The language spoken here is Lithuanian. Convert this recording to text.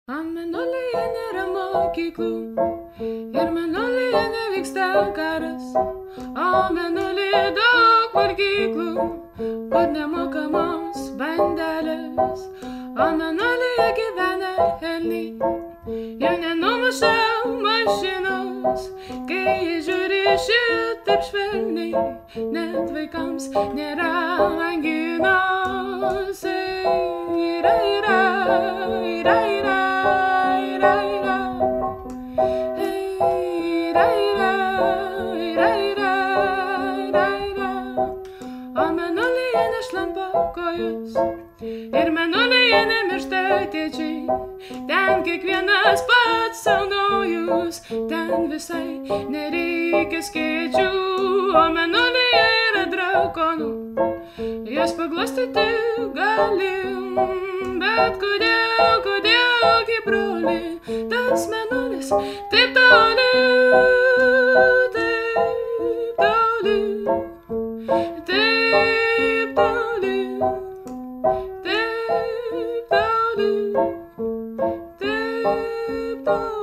Ant mėnulyje nėra mokyklų ir mėnulyje nevyksta karas, o mėnulyje daug valgyklų, kur nemokamos bandelės. O mėnulyje gyvena elniai, jų nenumuša mašinos, kai jie žiūri šitaip švelniai, net vaikams nėra anginos. Yra, yra, yra, yra. O mėnulyje nešlampa kojos ir mėnulyje nemiršta tėčiai, ten kiekvienas pats saunojus, ten visai nereikia skėčių. O mėnulyje yra drakonų, jas paglostyti galim, bet kodėl, kaip broli, tas mėnulis taip toli, taip toli, taip toli, taip toli, taip toli.